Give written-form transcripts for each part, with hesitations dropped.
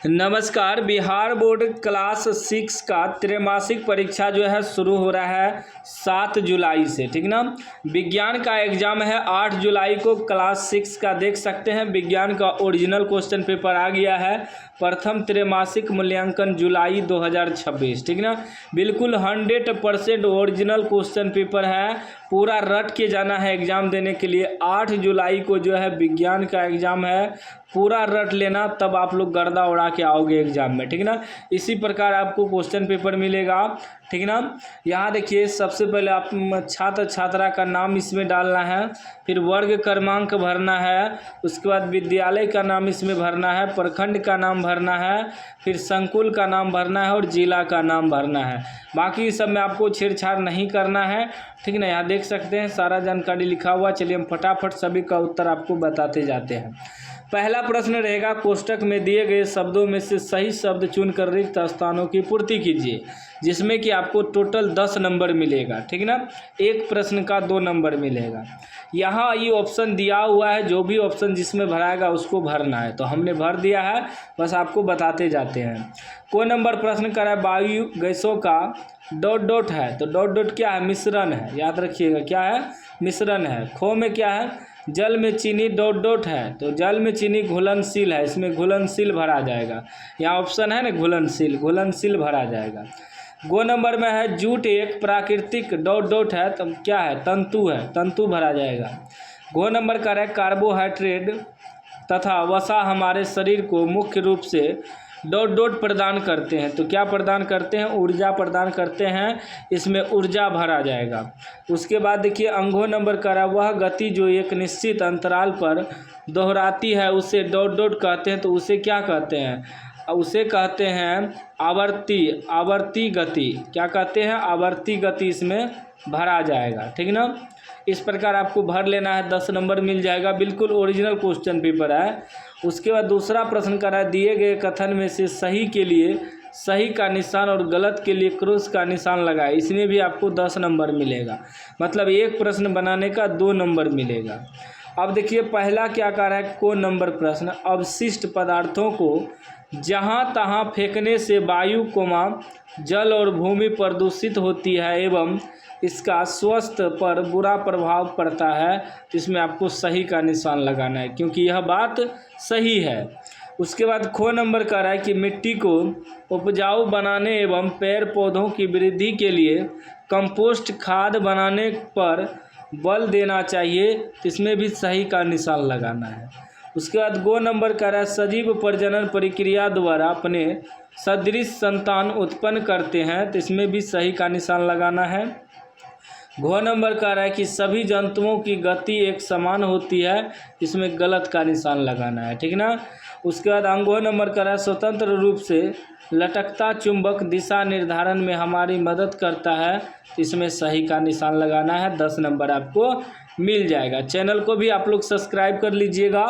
नमस्कार। Bihar board class 6 का त्रैमासिक परीक्षा जो है शुरू हो रहा है 7 जुलाई से, ठीक ना। विज्ञान का एग्ज़ाम है 8 जुलाई को। क्लास 6 का देख सकते हैं विज्ञान का ओरिजिनल क्वेश्चन पेपर आ गया है। प्रथम त्रैमासिक मूल्यांकन जुलाई 2026, ठीक ना। बिल्कुल 100% ओरिजिनल क्वेश्चन पेपर है। पूरा रट के जाना है एग्ज़ाम देने के लिए। 8 जुलाई को जो है विज्ञान का एग्ज़ाम है, पूरा रट लेना, तब आप लोग गर्दा उड़ा के आओगे एग्ज़ाम में, ठीक ना। इसी प्रकार आपको क्वेश्चन पेपर मिलेगा, ठीक ना। यहाँ देखिए, सबसे पहले आप छात्र छात्रा का नाम इसमें डालना है, फिर वर्ग क्रमांक भरना है, उसके बाद विद्यालय का नाम इसमें भरना है, प्रखंड का नाम भरना है, फिर संकुल का नाम भरना है और जिला का नाम भरना है। बाकी सब में आपको छेड़छाड़ नहीं करना है, ठीक ना। यहाँ देख सकते हैं सारा जानकारी लिखा हुआ। चलिए हम फटाफट सभी का उत्तर आपको बताते जाते हैं। पहला प्रश्न रहेगा, कोष्टक में दिए गए शब्दों में से सही शब्द चुनकर रिक्त स्थानों की पूर्ति कीजिए, जिसमें कि आपको टोटल 10 नंबर मिलेगा, ठीक ना। एक प्रश्न का 2 नंबर मिलेगा। यहाँ ये ऑप्शन दिया हुआ है, जो भी ऑप्शन जिसमें भराएगा उसको भरना है, तो हमने भर दिया है, बस आपको बताते जाते हैं। कोई नंबर प्रश्न करा, वायु गैसों का डॉट डॉट है, तो डॉट डॉट क्या है? मिश्रण है, याद रखिएगा क्या है? मिश्रण है। खो में क्या है? जल में चीनी डॉट डॉट है, तो जल में चीनी घुलनशील है, इसमें घुलनशील भरा जाएगा। यहाँ ऑप्शन है ना, घुलनशील, घुलनशील भरा जाएगा। गो नंबर में है, जूट एक प्राकृतिक डॉट डॉट है, तो क्या है? तंतु है, तंतु भरा जाएगा। गो नंबर का है, कार्बोहाइड्रेट तथा वसा हमारे शरीर को मुख्य रूप से डॉट डॉट प्रदान करते हैं, तो क्या प्रदान करते हैं? ऊर्जा प्रदान करते हैं, इसमें ऊर्जा भरा जाएगा। उसके बाद देखिए, अंगों नंबर करा, वह गति जो एक निश्चित अंतराल पर दोहराती है उसे डॉट डॉट कहते हैं, तो उसे क्या कहते हैं? उसे कहते हैं आवर्ती गति। क्या कहते हैं? आवर्ती गति, इसमें भरा जाएगा, ठीक ना। इस प्रकार आपको भर लेना है, 10 नंबर मिल जाएगा। बिल्कुल ओरिजिनल क्वेश्चन पेपर है। उसके बाद दूसरा प्रश्न करा, दिए गए कथन में से सही के लिए सही का निशान और गलत के लिए क्रॉस का निशान लगाए, इसमें भी आपको 10 नंबर मिलेगा। मतलब एक प्रश्न बनाने का 2 नंबर मिलेगा। अब देखिए, पहला क्या कह रहा है, को नंबर प्रश्न, अवशिष्ट पदार्थों को जहाँ तहाँ फेंकने से वायु जल और भूमि प्रदूषित होती है एवं इसका स्वास्थ्य पर बुरा प्रभाव पड़ता है, इसमें आपको सही का निशान लगाना है, क्योंकि यह बात सही है। उसके बाद खो नंबर का रहा है कि मिट्टी को उपजाऊ बनाने एवं पेड़ पौधों की वृद्धि के लिए कंपोस्ट खाद बनाने पर बल देना चाहिए, इसमें भी सही का निशान लगाना है। उसके बाद गो नंबर का रहा है, सजीव प्रजनन प्रक्रिया द्वारा अपने सदृश संतान उत्पन्न करते हैं, तो इसमें भी सही का निशान लगाना है। घो नंबर कह रहा है कि सभी जंतुओं की गति एक समान होती है, इसमें गलत का निशान लगाना है, ठीक ना। उसके बाद अंगो नंबर कह रहा है, स्वतंत्र रूप से लटकता चुंबक दिशा निर्धारण में हमारी मदद करता है, इसमें सही का निशान लगाना है। 10 नंबर आपको मिल जाएगा। चैनल को भी आप लोग सब्सक्राइब कर लीजिएगा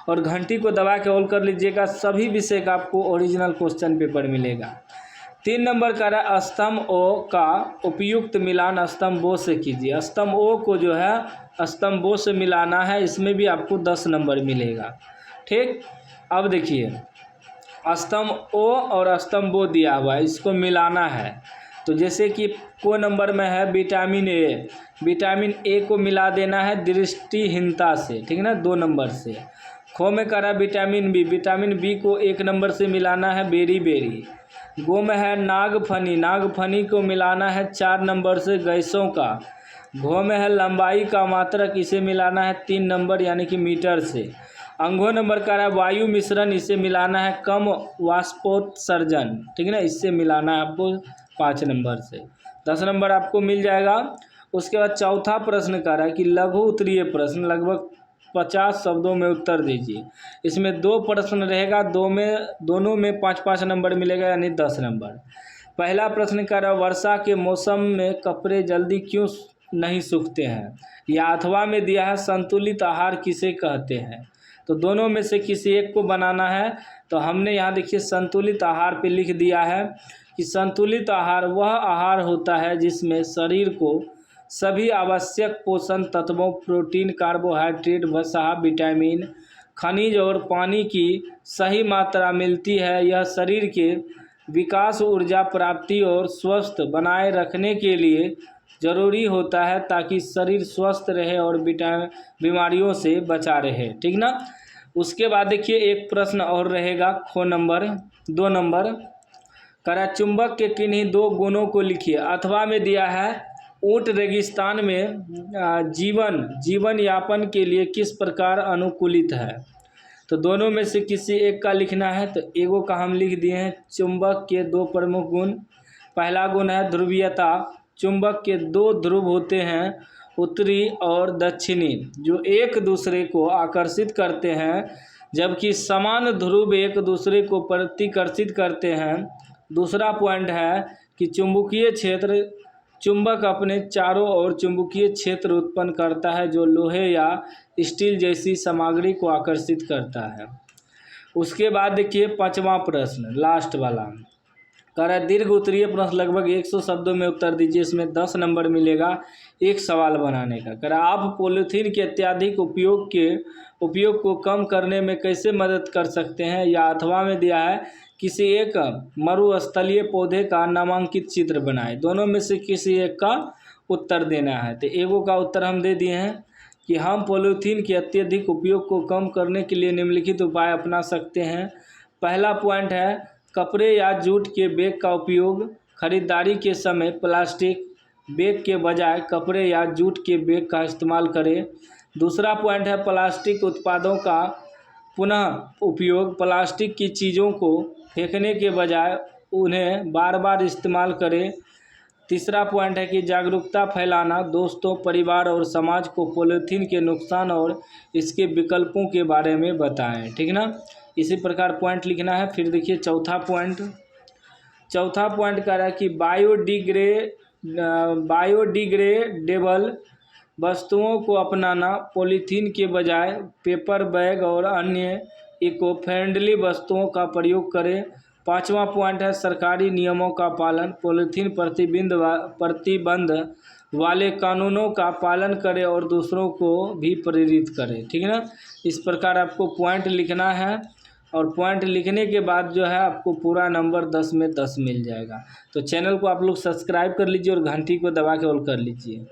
और घंटी को दबा के ऑल कर लीजिएगा, सभी विषय का आपको ओरिजिनल क्वेश्चन पेपर मिलेगा। 3 नंबर का रहा, स्तंभ ओ का उपयुक्त मिलान स्तंभ ओ से कीजिए। स्तंभ ओ को जो है स्तंभ ओ से मिलाना है, इसमें भी आपको 10 नंबर मिलेगा, ठीक। अब देखिए, स्तंभ ओ और स्तंभ ओ दिया हुआ है, इसको मिलाना है। तो जैसे कि को नंबर में है विटामिन ए, विटामिन ए को मिला देना है दृष्टिहीनता से, ठीक है ना, 2 नंबर से। खो में करा विटामिन बी, विटामिन बी को 1 नंबर से मिलाना है बेरी बेरी। गो में है नागफनी, नागफनी को मिलाना है 4 नंबर से गैसों का। घो में है लंबाई का मात्रक, इसे मिलाना है 3 नंबर यानी कि मीटर से। अंगो नंबर का है वायु मिश्रण, इसे मिलाना है कम वाष्पोत्सर्जन, ठीक है ना, इससे मिलाना है आपको 5 नंबर से। 10 नंबर आपको मिल जाएगा। उसके बाद चौथा प्रश्न कर रहा है कि लघु उत्तरीय प्रश्न, लगभग 50 शब्दों में उत्तर दीजिए। इसमें 2 प्रश्न रहेगा, दोनों में 5-5 नंबर मिलेगा, यानी 10 नंबर। पहला प्रश्न कर रहा है, वर्षा के मौसम में कपड़े जल्दी क्यों नहीं सूखते हैं? या अथवा में दिया है, संतुलित आहार किसे कहते हैं? तो दोनों में से किसी एक को बनाना है। तो हमने यहाँ देखिए संतुलित आहार पे लिख दिया है कि संतुलित आहार वह आहार होता है जिसमें शरीर को सभी आवश्यक पोषण तत्वों, प्रोटीन, कार्बोहाइड्रेट, वसा, विटामिन खनिज और पानी की सही मात्रा मिलती है। यह शरीर के विकास, ऊर्जा प्राप्ति और स्वस्थ बनाए रखने के लिए ज़रूरी होता है, ताकि शरीर स्वस्थ रहे और बीमारियों से बचा रहे। ठीक ना। उसके बाद देखिए एक प्रश्न और रहेगा, खो नंबर 2 नंबर करा, चुंबक के किन्हीं 2 गुणों को लिखिए। अथवा में दिया है ऊंट रेगिस्तान में जीवन यापन के लिए किस प्रकार अनुकूलित है। तो दोनों में से किसी एक का लिखना है। तो एगो का हम लिख दिए हैं चुंबक के 2 प्रमुख गुण। पहला गुण है ध्रुवीयता। चुंबक के 2 ध्रुव होते हैं, उत्तरी और दक्षिणी, जो एक दूसरे को आकर्षित करते हैं, जबकि समान ध्रुव एक दूसरे को प्रतिकर्षित करते हैं। दूसरा पॉइंट है कि चुंबकीय क्षेत्र, चुंबक अपने चारों ओर चुंबकीय क्षेत्र उत्पन्न करता है, जो लोहे या स्टील जैसी सामग्री को आकर्षित करता है। उसके बाद देखिए 5वां प्रश्न, लास्ट वाला कह रहा है दीर्घ उत्तरीय प्रश्न लगभग 100 शब्दों में उत्तर दीजिए। इसमें 10 नंबर मिलेगा एक सवाल बनाने का। कह रहा आप पॉलीथीन के अत्यधिक उपयोग को कम करने में कैसे मदद कर सकते हैं। या अथवा में दिया है किसी एक मरुस्थलीय पौधे का नामांकित चित्र बनाएं। दोनों में से किसी एक का उत्तर देना है। तो एगो का उत्तर हम दे दिए हैं कि हम पॉलीथीन के अत्यधिक उपयोग को कम करने के लिए निम्नलिखित उपाय अपना सकते हैं। पहला पॉइंट है कपड़े या जूट के बैग का उपयोग। खरीदारी के समय प्लास्टिक बैग के बजाय कपड़े या जूट के बैग का इस्तेमाल करें। दूसरा पॉइंट है प्लास्टिक उत्पादों का पुनः उपयोग। प्लास्टिक की चीज़ों को फेंकने के बजाय उन्हें बार बार इस्तेमाल करें। तीसरा पॉइंट है कि जागरूकता फैलाना, दोस्तों, परिवार और समाज को पॉलीथीन के नुकसान और इसके विकल्पों के बारे में बताएं। ठीक ना। इसी प्रकार पॉइंट लिखना है। फिर देखिए चौथा पॉइंट कह रहा है कि बायोडिग्रेडेबल वस्तुओं को अपनाना, पॉलीथीन के बजाय पेपर बैग और अन्य इको फ्रेंडली वस्तुओं का प्रयोग करें। 5वां पॉइंट है सरकारी नियमों का पालन, पॉलीथीन प्रतिबंध वाले कानूनों का पालन करें और दूसरों को भी प्रेरित करें। ठीक है ना। इस प्रकार आपको पॉइंट लिखना है और पॉइंट लिखने के बाद जो है आपको पूरा नंबर 10 में 10 मिल जाएगा। तो चैनल को आप लोग सब्सक्राइब कर लीजिए और घंटी को दबा के ऑल कर लीजिए।